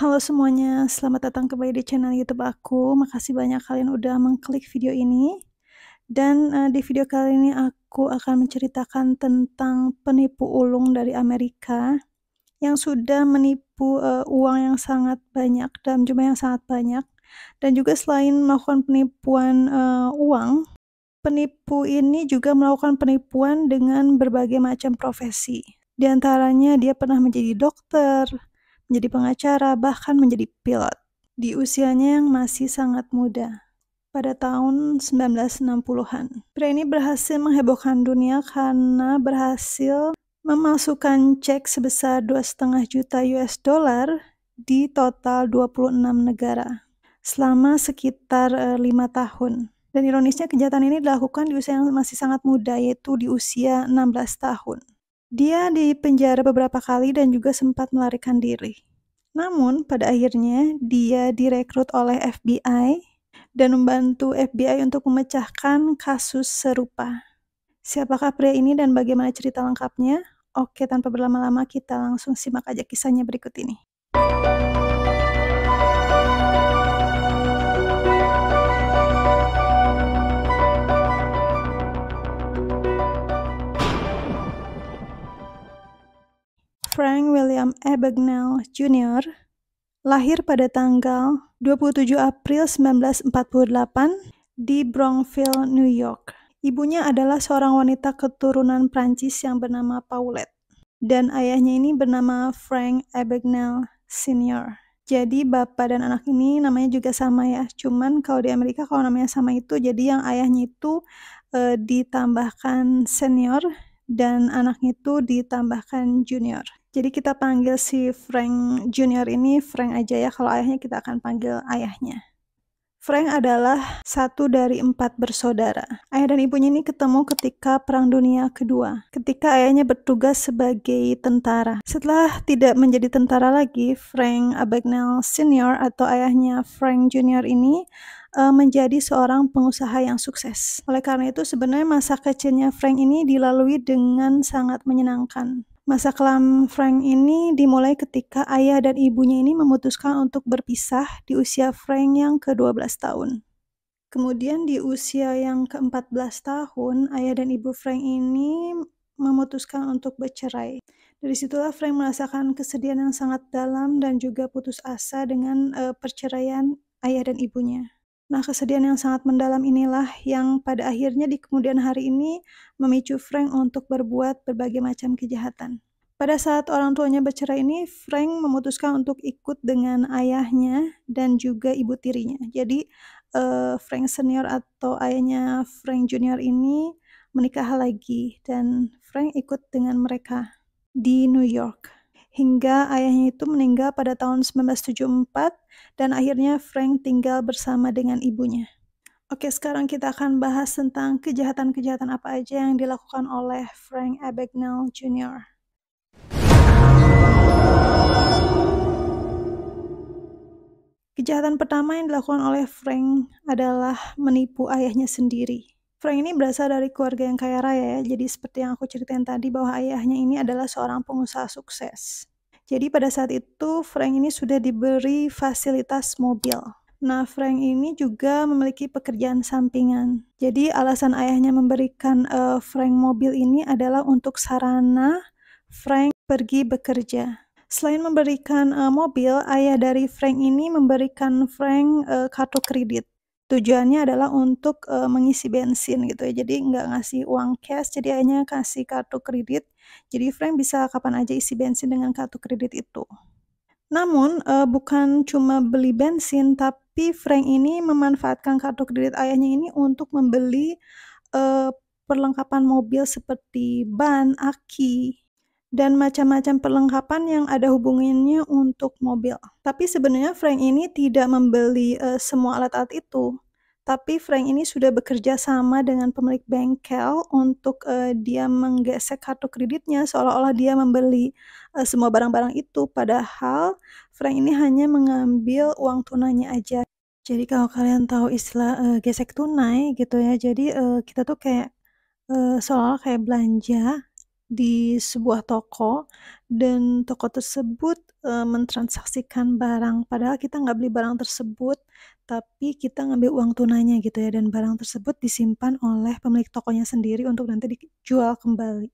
Halo semuanya, selamat datang kembali di channel YouTube aku. Makasih banyak kalian udah mengklik video ini. Dan di video kali ini aku akan menceritakan tentang penipu ulung dari Amerika yang sudah menipu uang yang sangat banyak dalam jumlah yang sangat banyak. Dan juga selain melakukan penipuan uang, penipu ini juga melakukan penipuan dengan berbagai macam profesi. Di antaranya dia pernah menjadi dokter, menjadi pengacara, bahkan menjadi pilot. Di usianya yang masih sangat muda, pada tahun 1960-an. Pria ini berhasil menghebohkan dunia karena berhasil memasukkan cek sebesar 2,5 juta US dollar di total 26 negara selama sekitar 5 tahun. Dan ironisnya kejahatan ini dilakukan di usia yang masih sangat muda, yaitu di usia 16 tahun. Dia dipenjara beberapa kali dan juga sempat melarikan diri. Namun, pada akhirnya dia direkrut oleh FBI dan membantu FBI untuk memecahkan kasus serupa. Siapakah pria ini dan bagaimana cerita lengkapnya? Oke, tanpa berlama-lama kita langsung simak aja kisahnya berikut ini. Frank William Abagnale Jr. lahir pada tanggal 27 April 1948 di Bronxville, New York. Ibunya adalah seorang wanita keturunan Prancis yang bernama Paulette. Dan ayahnya ini bernama Frank Abagnale Sr. Jadi bapak dan anak ini namanya juga sama ya. Cuman kalau di Amerika kalau namanya sama itu jadi yang ayahnya itu ditambahkan senior dan anaknya itu ditambahkan junior. Jadi kita panggil si Frank Junior ini Frank aja ya, kalau ayahnya kita akan panggil ayahnya. Frank adalah satu dari 4 bersaudara. Ayah dan ibunya ini ketemu ketika Perang Dunia Kedua, ketika ayahnya bertugas sebagai tentara. Setelah tidak menjadi tentara lagi, Frank Abagnale Sr. atau ayahnya Frank Junior ini menjadi seorang pengusaha yang sukses. Oleh karena itu sebenarnya masa kecilnya Frank ini dilalui dengan sangat menyenangkan. Masa kelam Frank ini dimulai ketika ayah dan ibunya ini memutuskan untuk berpisah di usia Frank yang ke-12 tahun. Kemudian di usia yang ke-14 tahun, ayah dan ibu Frank ini memutuskan untuk bercerai. Dari situlah Frank merasakan kesedihan yang sangat dalam dan juga putus asa dengan perceraian ayah dan ibunya. Nah, kesedihan yang sangat mendalam inilah yang pada akhirnya di kemudian hari ini memicu Frank untuk berbuat berbagai macam kejahatan. Pada saat orang tuanya bercerai ini, Frank memutuskan untuk ikut dengan ayahnya dan juga ibu tirinya. Jadi, Frank senior atau ayahnya Frank junior ini menikah lagi dan Frank ikut dengan mereka di New York. Hingga ayahnya itu meninggal pada tahun 1974 dan akhirnya Frank tinggal bersama dengan ibunya. Oke, sekarang kita akan bahas tentang kejahatan-kejahatan apa aja yang dilakukan oleh Frank Abagnale Jr. Kejahatan pertama yang dilakukan oleh Frank adalah menipu ayahnya sendiri. Frank ini berasal dari keluarga yang kaya raya ya, jadi seperti yang aku ceritain tadi bahwa ayahnya ini adalah seorang pengusaha sukses. Jadi pada saat itu Frank ini sudah diberi fasilitas mobil. Nah, Frank ini juga memiliki pekerjaan sampingan. Jadi alasan ayahnya memberikan Frank mobil ini adalah untuk sarana Frank pergi bekerja. Selain memberikan mobil, ayah dari Frank ini memberikan Frank kartu kredit. Tujuannya adalah untuk mengisi bensin gitu ya. Jadi nggak ngasih uang cash, jadi ayahnya kasih kartu kredit. Jadi Frank bisa kapan aja isi bensin dengan kartu kredit itu. Namun bukan cuma beli bensin, tapi Frank ini memanfaatkan kartu kredit ayahnya ini untuk membeli perlengkapan mobil seperti ban, aki, dan macam-macam perlengkapan yang ada hubungannya untuk mobil. Tapi sebenarnya Frank ini tidak membeli semua alat-alat itu. Tapi Frank ini sudah bekerja sama dengan pemilik bengkel untuk dia menggesek kartu kreditnya seolah-olah dia membeli semua barang-barang itu. Padahal Frank ini hanya mengambil uang tunainya aja. Jadi kalau kalian tahu istilah gesek tunai gitu ya, jadi kita tuh kayak seolah-olah kayak belanja di sebuah toko dan toko tersebut mentransaksikan barang. Padahal kita nggak beli barang tersebut, tapi kita ngambil uang tunainya gitu ya, dan barang tersebut disimpan oleh pemilik tokonya sendiri untuk nanti dijual kembali.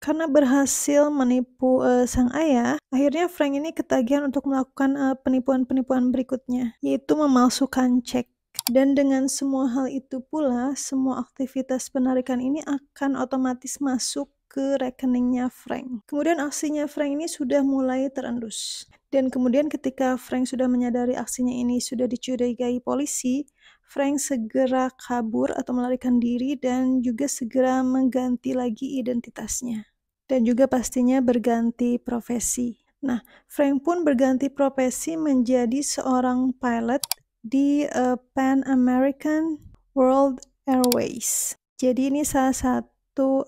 Karena berhasil menipu, sang ayah, akhirnya Frank ini ketagihan untuk melakukan, penipuan-penipuan berikutnya, yaitu memalsukan cek. Dan dengan semua hal itu pula, semua aktivitas penarikan ini akan otomatis masuk ke rekeningnya Frank. Kemudian aksinya Frank ini sudah mulai terendus. Dan kemudian ketika Frank sudah menyadari aksinya ini sudah dicurigai polisi, Frank segera kabur atau melarikan diri dan juga segera mengganti lagi identitasnya. Dan juga pastinya berganti profesi. Nah, Frank pun berganti profesi menjadi seorang pilot di Pan American World Airways. Jadi ini salah satu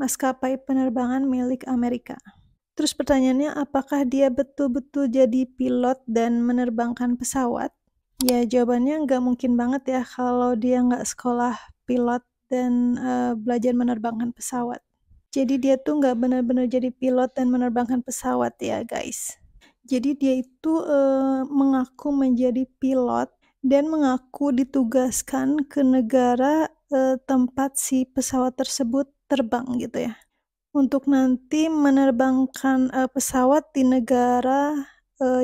maskapai penerbangan milik Amerika. Terus pertanyaannya, apakah dia betul-betul jadi pilot dan menerbangkan pesawat? Ya, jawabannya nggak mungkin banget ya kalau dia nggak sekolah pilot dan belajar menerbangkan pesawat. Jadi dia tuh nggak benar-benar jadi pilot dan menerbangkan pesawat ya guys. Jadi dia itu mengaku menjadi pilot dan mengaku ditugaskan ke negara tempat si pesawat tersebut terbang gitu ya. Untuk nanti menerbangkan pesawat di negara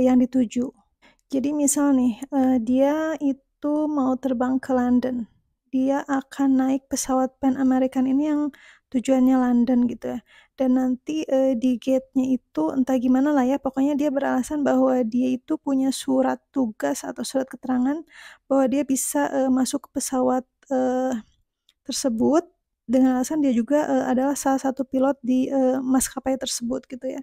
yang dituju. Jadi misal nih, dia itu mau terbang ke London. Dia akan naik pesawat Pan American ini yang tujuannya London gitu ya. Dan nanti di gate-nya itu entah gimana lah ya, pokoknya dia beralasan bahwa dia itu punya surat tugas atau surat keterangan bahwa dia bisa masuk ke pesawat tersebut dengan alasan dia juga adalah salah satu pilot di maskapai tersebut gitu ya.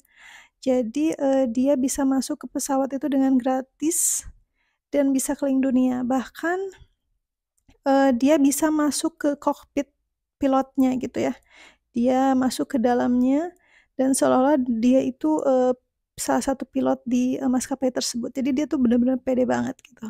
Jadi dia bisa masuk ke pesawat itu dengan gratis dan bisa keliling dunia. Bahkan dia bisa masuk ke kokpit pilotnya gitu ya. Dia masuk ke dalamnya dan seolah-olah dia itu salah satu pilot di maskapai tersebut. Jadi dia tuh benar-benar pede banget gitu.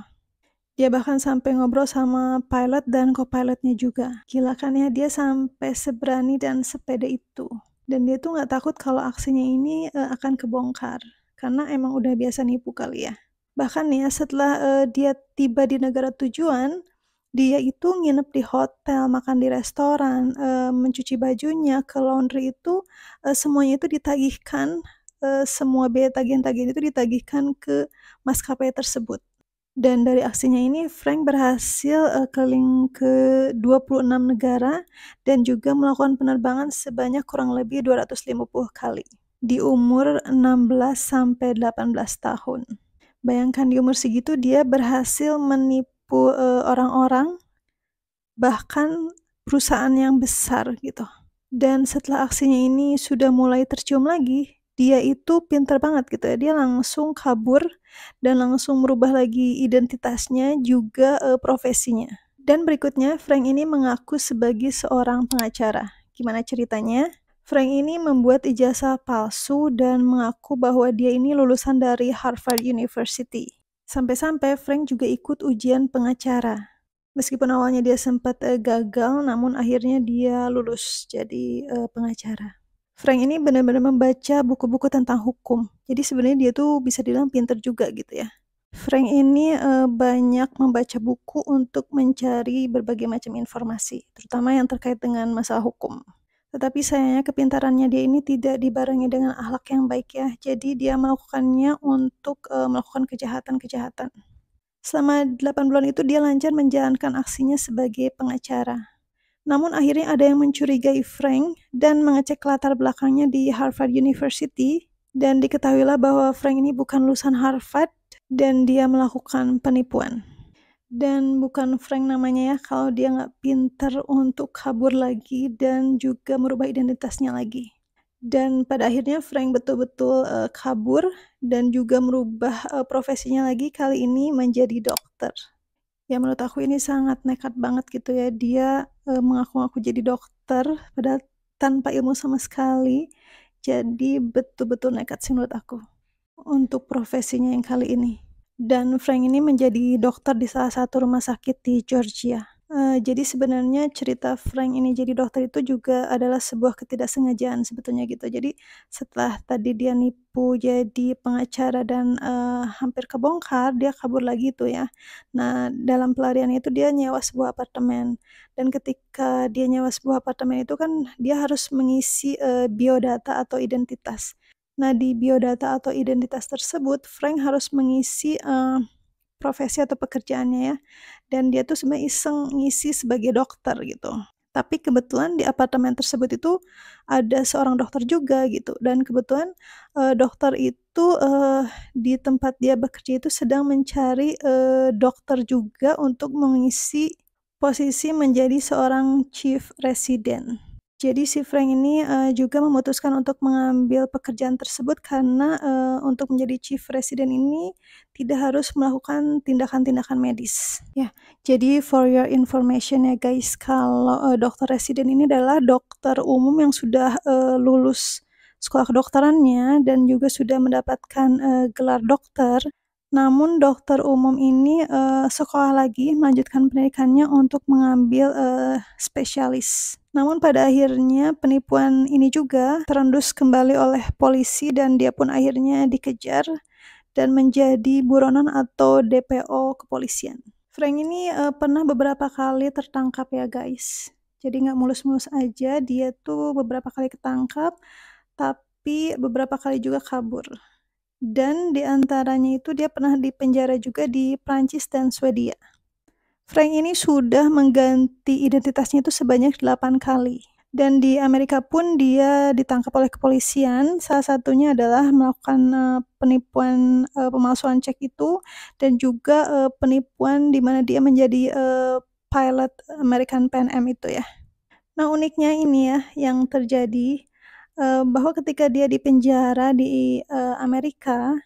Dia bahkan sampai ngobrol sama pilot dan co-pilotnya juga. Gila kan ya, dia sampai seberani dan sepede itu. Dan dia tuh nggak takut kalau aksinya ini akan kebongkar. Karena emang udah biasa nipu kali ya. Bahkan ya setelah dia tiba di negara tujuan, dia itu nginep di hotel, makan di restoran, mencuci bajunya, ke laundry itu semuanya itu ditagihkan, semua biaya tagihan-tagihan itu ditagihkan ke maskapai tersebut. Dan dari aksinya ini Frank berhasil keliling ke 26 negara dan juga melakukan penerbangan sebanyak kurang lebih 250 kali di umur 16 sampai 18 tahun. Bayangkan di umur segitu dia berhasil menipu orang-orang, bahkan perusahaan yang besar gitu. Dan setelah aksinya ini sudah mulai tercium lagi, dia itu pintar banget gitu ya. Dia langsung kabur dan langsung merubah lagi identitasnya juga profesinya. Dan berikutnya Frank ini mengaku sebagai seorang pengacara. Gimana ceritanya? Frank ini membuat ijazah palsu dan mengaku bahwa dia ini lulusan dari Harvard University. Sampai-sampai Frank juga ikut ujian pengacara. Meskipun awalnya dia sempat gagal, namun akhirnya dia lulus jadi pengacara. Frank ini benar-benar membaca buku-buku tentang hukum. Jadi sebenarnya dia tuh bisa dibilang pinter juga gitu ya. Frank ini banyak membaca buku untuk mencari berbagai macam informasi, terutama yang terkait dengan masalah hukum. Tetapi sayangnya kepintarannya dia ini tidak dibarengi dengan akhlak yang baik ya. Jadi dia melakukannya untuk melakukan kejahatan-kejahatan. Selama 8 bulan itu dia lancar menjalankan aksinya sebagai pengacara. Namun akhirnya ada yang mencurigai Frank dan mengecek latar belakangnya di Harvard University dan diketahuilah bahwa Frank ini bukan lulusan Harvard dan dia melakukan penipuan. Dan bukan Frank namanya ya kalau dia nggak pinter untuk kabur lagi dan juga merubah identitasnya lagi. Dan pada akhirnya Frank betul-betul kabur dan juga merubah profesinya lagi, kali ini menjadi dokter. Ya menurut aku ini sangat nekat banget gitu ya, dia mengaku-ngaku jadi dokter padahal tanpa ilmu sama sekali. Jadi betul-betul nekat sih menurut aku untuk profesinya yang kali ini. Dan Frank ini menjadi dokter di salah satu rumah sakit di Georgia. Jadi sebenarnya cerita Frank ini jadi dokter itu juga adalah sebuah ketidaksengajaan sebetulnya gitu. Jadi setelah tadi dia nipu jadi pengacara dan, hampir kebongkar, dia kabur lagi tuh ya. Nah, dalam pelariannya itu dia nyewa sebuah apartemen, dan ketika dia nyewa sebuah apartemen itu kan dia harus mengisi, biodata atau identitas. Nah, di biodata atau identitas tersebut Frank harus mengisi, profesi atau pekerjaannya ya, dan dia tuh sebenarnya iseng ngisi sebagai dokter gitu. Tapi kebetulan di apartemen tersebut itu ada seorang dokter juga gitu, dan kebetulan, dokter itu, di tempat dia bekerja itu sedang mencari, dokter juga untuk mengisi posisi menjadi seorang chief resident. Jadi si Frank ini, juga memutuskan untuk mengambil pekerjaan tersebut karena, untuk menjadi chief resident ini tidak harus melakukan tindakan-tindakan medis. Ya, jadi for your information ya guys, kalau, dokter residen ini adalah dokter umum yang sudah, lulus sekolah kedokterannya dan juga sudah mendapatkan, gelar dokter. Namun dokter umum ini, sekolah lagi melanjutkan pendidikannya untuk mengambil, spesialis. Namun pada akhirnya penipuan ini juga terendus kembali oleh polisi dan dia pun akhirnya dikejar dan menjadi buronan atau DPO kepolisian. Frank ini, pernah beberapa kali tertangkap ya guys. Jadi nggak mulus-mulus aja, dia tuh beberapa kali ketangkap, tapi beberapa kali juga kabur. Dan di antaranya itu dia pernah dipenjara juga di Prancis dan Swedia. Frank ini sudah mengganti identitasnya itu sebanyak 8 kali. Dan di Amerika pun dia ditangkap oleh kepolisian, salah satunya adalah melakukan, penipuan, pemalsuan cek itu, dan juga, penipuan di mana dia menjadi, pilot American Pan Am itu ya. Nah uniknya ini ya yang terjadi, bahwa ketika dia di penjara di, Amerika,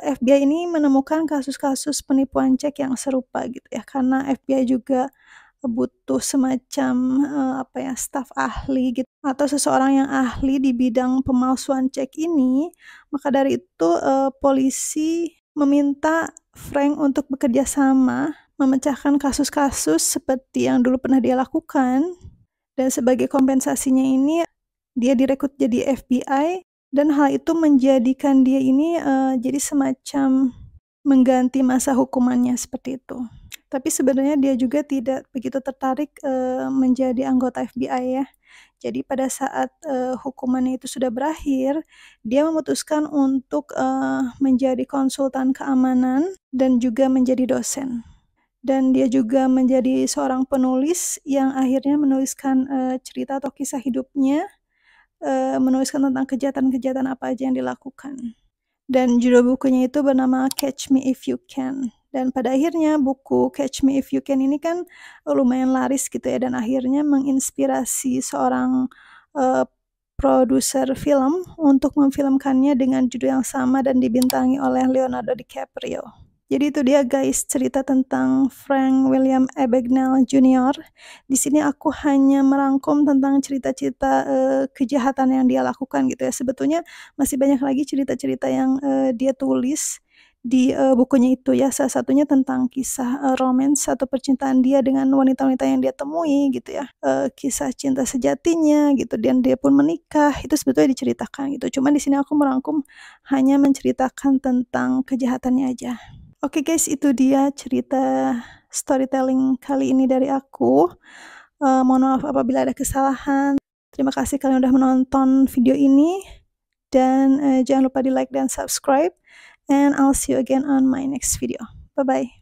FBI ini menemukan kasus-kasus penipuan cek yang serupa gitu ya, karena FBI juga butuh semacam, apa ya, staf ahli gitu atau seseorang yang ahli di bidang pemalsuan cek ini, maka dari itu, polisi meminta Frank untuk bekerja sama memecahkan kasus-kasus seperti yang dulu pernah dia lakukan, dan sebagai kompensasinya ini dia direkrut jadi FBI. Dan hal itu menjadikan dia ini, jadi semacam mengganti masa hukumannya seperti itu. Tapi sebenarnya dia juga tidak begitu tertarik, menjadi anggota FBI ya. Jadi pada saat, hukumannya itu sudah berakhir, dia memutuskan untuk, menjadi konsultan keamanan dan juga menjadi dosen. Dan dia juga menjadi seorang penulis yang akhirnya menuliskan, cerita atau kisah hidupnya, menuliskan tentang kejahatan-kejahatan apa aja yang dilakukan. Dan judul bukunya itu bernama Catch Me If You Can. Dan pada akhirnya buku Catch Me If You Can ini kan lumayan laris gitu ya, dan akhirnya menginspirasi seorang, produser film untuk memfilmkannya dengan judul yang sama dan dibintangi oleh Leonardo DiCaprio. Jadi itu dia guys cerita tentang Frank William Abagnale Jr. Di sini aku hanya merangkum tentang cerita-cerita, kejahatan yang dia lakukan gitu ya. Sebetulnya masih banyak lagi cerita-cerita yang, dia tulis di, bukunya itu ya. Salah satunya tentang kisah, romance atau percintaan dia dengan wanita-wanita yang dia temui gitu ya. Kisah cinta sejatinya gitu dan dia pun menikah, itu sebetulnya diceritakan gitu. Cuman di sini aku merangkum hanya menceritakan tentang kejahatannya aja. Oke guys, itu dia cerita storytelling kali ini dari aku. Mohon maaf apabila ada kesalahan. Terima kasih kalian udah menonton video ini, dan, jangan lupa di-like dan subscribe, and I'll see you again on my next video. Bye-bye.